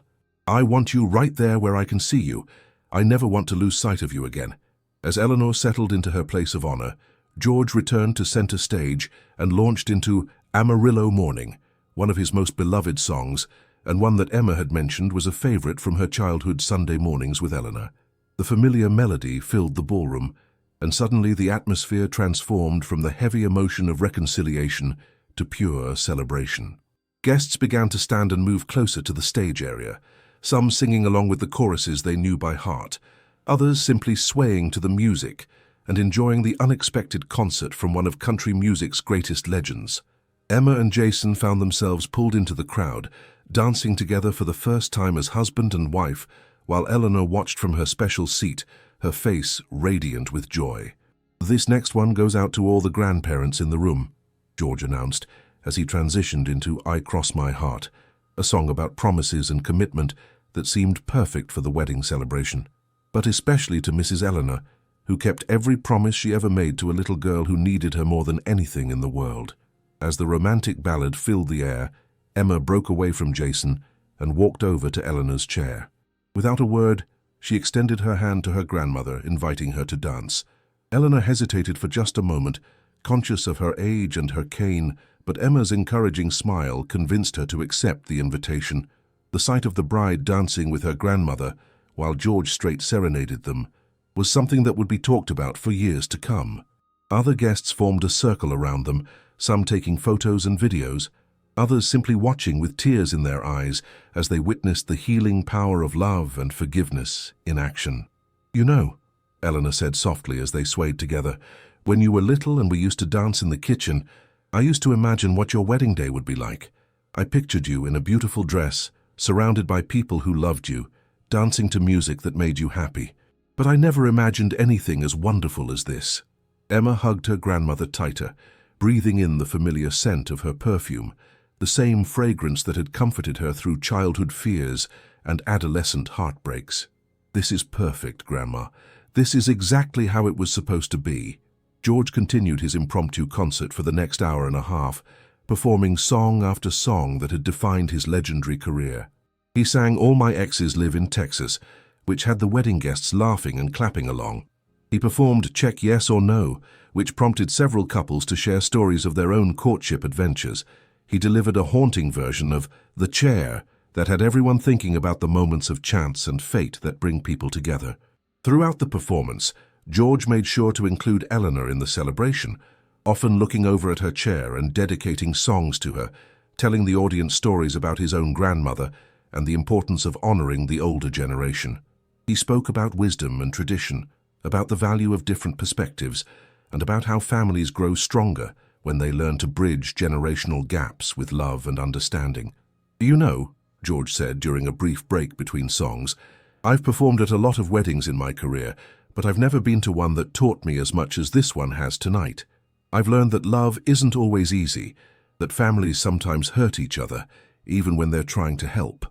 I want you right there where I can see you. I never want to lose sight of you again." As Eleanor settled into her place of honor, George returned to center stage and launched into "Amarillo Morning," one of his most beloved songs, and one that Emma had mentioned was a favorite from her childhood Sunday mornings with Eleanor. The familiar melody filled the ballroom, and suddenly the atmosphere transformed from the heavy emotion of reconciliation to pure celebration. Guests began to stand and move closer to the stage area, some singing along with the choruses they knew by heart, others simply swaying to the music and enjoying the unexpected concert from one of country music's greatest legends. Emma and Jason found themselves pulled into the crowd, dancing together for the first time as husband and wife, while Eleanor watched from her special seat, her face radiant with joy. "This next one goes out to all the grandparents in the room," George announced as he transitioned into "I Cross My Heart," a song about promises and commitment that seemed perfect for the wedding celebration. But especially to Mrs. Eleanor, who kept every promise she ever made to a little girl who needed her more than anything in the world. As the romantic ballad filled the air, Emma broke away from Jason and walked over to Eleanor's chair. Without a word, she extended her hand to her grandmother, inviting her to dance. Eleanor hesitated for just a moment, conscious of her age and her cane, but Emma's encouraging smile convinced her to accept the invitation. The sight of the bride dancing with her grandmother, while George Strait serenaded them, was something that would be talked about for years to come. Other guests formed a circle around them, some taking photos and videos, others simply watching with tears in their eyes as they witnessed the healing power of love and forgiveness in action. "You know," Eleanor said softly as they swayed together, "when you were little and we used to dance in the kitchen, I used to imagine what your wedding day would be like. I pictured you in a beautiful dress, surrounded by people who loved you, dancing to music that made you happy. But I never imagined anything as wonderful as this." Emma hugged her grandmother tighter, breathing in the familiar scent of her perfume, the same fragrance that had comforted her through childhood fears and adolescent heartbreaks. "This is perfect, Grandma. This is exactly how it was supposed to be." George continued his impromptu concert for the next hour and a half, performing song after song that had defined his legendary career. He sang "All My Exes Live in Texas," which had the wedding guests laughing and clapping along. He performed "Check Yes or No," which prompted several couples to share stories of their own courtship adventures. He delivered a haunting version of "The Chair" that had everyone thinking about the moments of chance and fate that bring people together. Throughout the performance, George made sure to include Eleanor in the celebration, often looking over at her chair and dedicating songs to her, telling the audience stories about his own grandmother and the importance of honoring the older generation. He spoke about wisdom and tradition, about the value of different perspectives, and about how families grow stronger when they learn to bridge generational gaps with love and understanding. "You know," George said during a brief break between songs, "I've performed at a lot of weddings in my career, but I've never been to one that taught me as much as this one has tonight. I've learned that love isn't always easy, that families sometimes hurt each other, even when they're trying to help,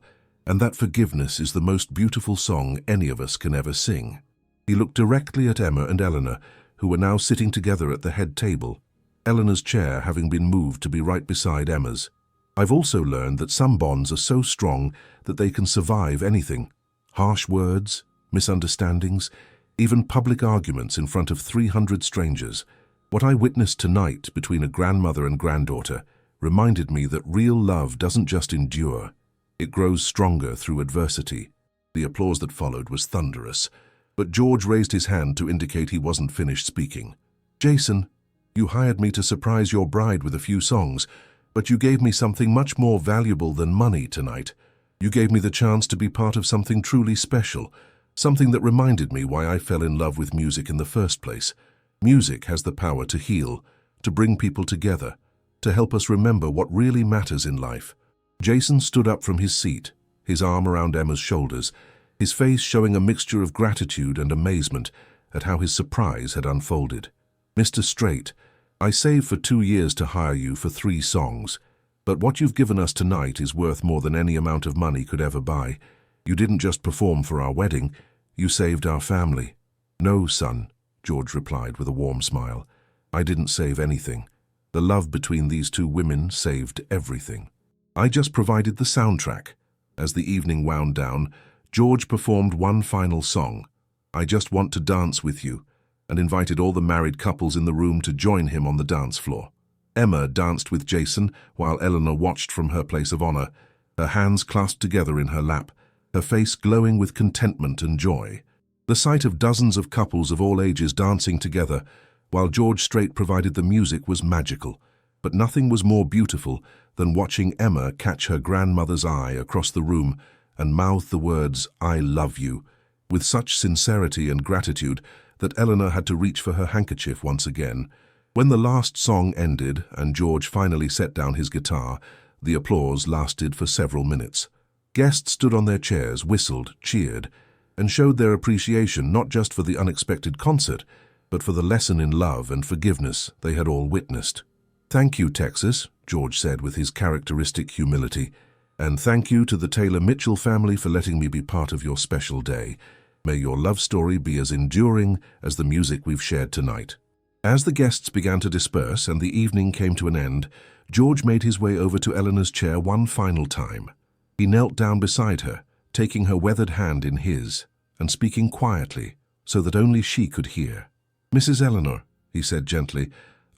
and that forgiveness is the most beautiful song any of us can ever sing." He looked directly at Emma and Eleanor, who were now sitting together at the head table, Eleanor's chair having been moved to be right beside Emma's. "I've also learned that some bonds are so strong that they can survive anything. Harsh words, misunderstandings, even public arguments in front of 300 strangers. What I witnessed tonight between a grandmother and granddaughter reminded me that real love doesn't just endure. It grows stronger through adversity." The applause that followed was thunderous, but George raised his hand to indicate he wasn't finished speaking. "Jason, you hired me to surprise your bride with a few songs, but you gave me something much more valuable than money tonight. You gave me the chance to be part of something truly special, something that reminded me why I fell in love with music in the first place. Music has the power to heal, to bring people together, to help us remember what really matters in life." Jason stood up from his seat, his arm around Emma's shoulders, his face showing a mixture of gratitude and amazement at how his surprise had unfolded. "Mr. Strait, I saved for 2 years to hire you for 3 songs, but what you've given us tonight is worth more than any amount of money could ever buy. You didn't just perform for our wedding, you saved our family." "No, son," George replied with a warm smile. "I didn't save anything. The love between these 2 women saved everything. I just provided the soundtrack." As the evening wound down, George performed one final song, "I Just Want to Dance With You," and invited all the married couples in the room to join him on the dance floor. Emma danced with Jason while Eleanor watched from her place of honor, her hands clasped together in her lap, her face glowing with contentment and joy. The sight of dozens of couples of all ages dancing together while George Strait provided the music was magical, but nothing was more beautiful than watching Emma catch her grandmother's eye across the room and mouth the words, "I love you," with such sincerity and gratitude that Eleanor had to reach for her handkerchief once again. When the last song ended and George finally set down his guitar, the applause lasted for several minutes. Guests stood on their chairs, whistled, cheered, and showed their appreciation not just for the unexpected concert, but for the lesson in love and forgiveness they had all witnessed. "Thank you, Texas," George said with his characteristic humility, "and thank you to the Taylor Mitchell family for letting me be part of your special day. May your love story be as enduring as the music we've shared tonight." As the guests began to disperse and the evening came to an end, George made his way over to Eleanor's chair one final time. He knelt down beside her, taking her weathered hand in his, and speaking quietly so that only she could hear. "Mrs. Eleanor," he said gently,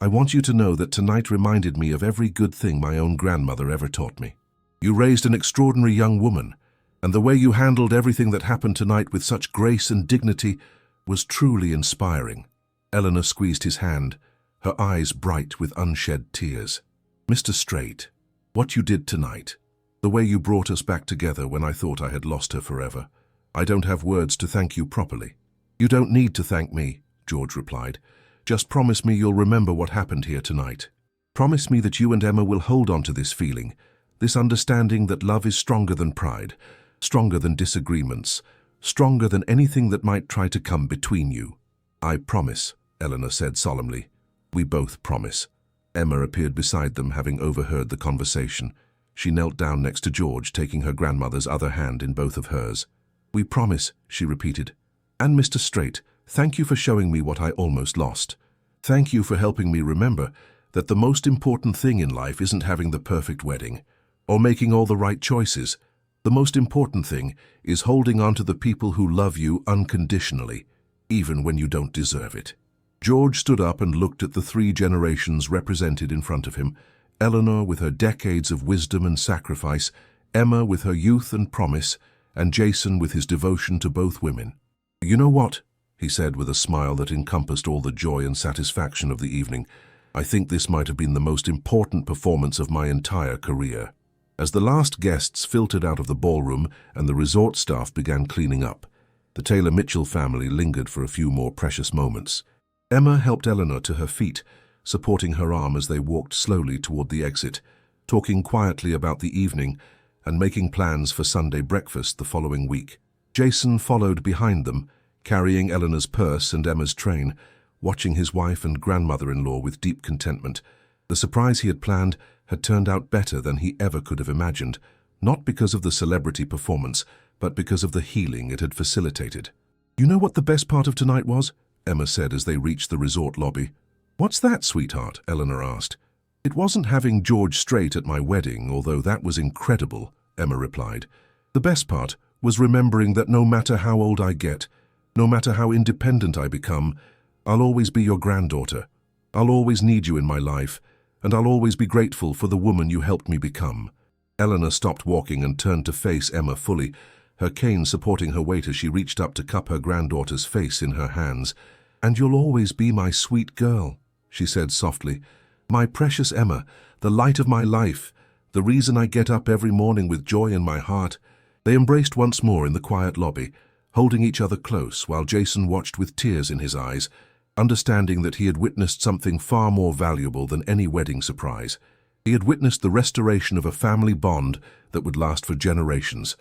"I want you to know that tonight reminded me of every good thing my own grandmother ever taught me. You raised an extraordinary young woman, and the way you handled everything that happened tonight with such grace and dignity was truly inspiring." Eleanor squeezed his hand, her eyes bright with unshed tears. "Mr. Strait, what you did tonight, the way you brought us back together when I thought I had lost her forever, I don't have words to thank you properly." "You don't need to thank me," George replied. "Just promise me you'll remember what happened here tonight. Promise me that you and Emma will hold on to this feeling, this understanding that love is stronger than pride, stronger than disagreements, stronger than anything that might try to come between you." "I promise," Eleanor said solemnly. "We both promise." Emma appeared beside them, having overheard the conversation. She knelt down next to George, taking her grandmother's other hand in both of hers. "We promise," she repeated. "And Mr. Strait, thank you for showing me what I almost lost. Thank you for helping me remember that the most important thing in life isn't having the perfect wedding or making all the right choices. The most important thing is holding on to the people who love you unconditionally, even when you don't deserve it." George stood up and looked at the 3 generations represented in front of him, Eleanor with her decades of wisdom and sacrifice, Emma with her youth and promise, and Jason with his devotion to both women. "You know what?" he said with a smile that encompassed all the joy and satisfaction of the evening. "I think this might have been the most important performance of my entire career." As the last guests filtered out of the ballroom and the resort staff began cleaning up, The Taylor-Mitchell family lingered for a few more precious moments. Emma helped Eleanor to her feet, supporting her arm as they walked slowly toward the exit, talking quietly about the evening and making plans for Sunday breakfast the following week. Jason followed behind them, carrying Eleanor's purse and Emma's train, watching his wife and grandmother-in-law with deep contentment. The surprise he had planned had turned out better than he ever could have imagined, not because of the celebrity performance, but because of the healing it had facilitated. "You know what the best part of tonight was?" Emma said as they reached the resort lobby. "What's that, sweetheart?" Eleanor asked. "It wasn't having George Strait at my wedding, although that was incredible," Emma replied. "The best part was remembering that no matter how old I get, no matter how independent I become, I'll always be your granddaughter. I'll always need you in my life, and I'll always be grateful for the woman you helped me become." Eleanor stopped walking and turned to face Emma fully, her cane supporting her weight as she reached up to cup her granddaughter's face in her hands. "And you'll always be my sweet girl," she said softly. "My precious Emma, the light of my life, the reason I get up every morning with joy in my heart." They embraced once more in the quiet lobby, holding each other close while Jason watched with tears in his eyes, understanding that he had witnessed something far more valuable than any wedding surprise. He had witnessed the restoration of a family bond that would last for generations,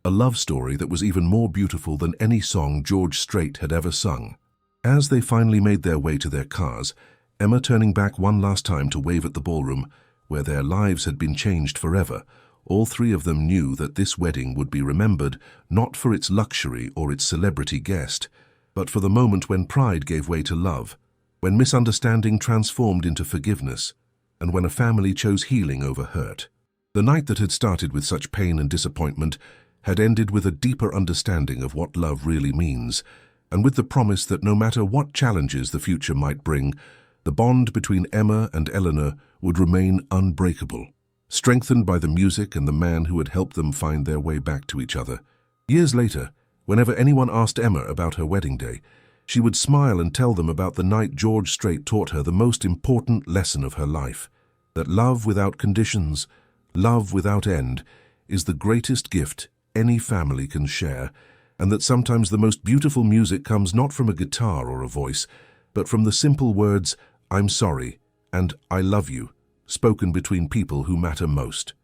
a love story that was even more beautiful than any song George Strait had ever sung. As they finally made their way to their cars, Emma turning back one last time to wave at the ballroom, where their lives had been changed forever, all three of them knew that this wedding would be remembered not for its luxury or its celebrity guest, but for the moment when pride gave way to love, when misunderstanding transformed into forgiveness, and when a family chose healing over hurt. The night that had started with such pain and disappointment had ended with a deeper understanding of what love really means, and with the promise that no matter what challenges the future might bring, the bond between Emma and Eleanor would remain unbreakable, strengthened by the music and the man who had helped them find their way back to each other. Years later, whenever anyone asked Emma about her wedding day, she would smile and tell them about the night George Strait taught her the most important lesson of her life, that love without conditions, love without end, is the greatest gift any family can share, and that sometimes the most beautiful music comes not from a guitar or a voice, but from the simple words, "I'm sorry," and "I love you," spoken between people who matter most.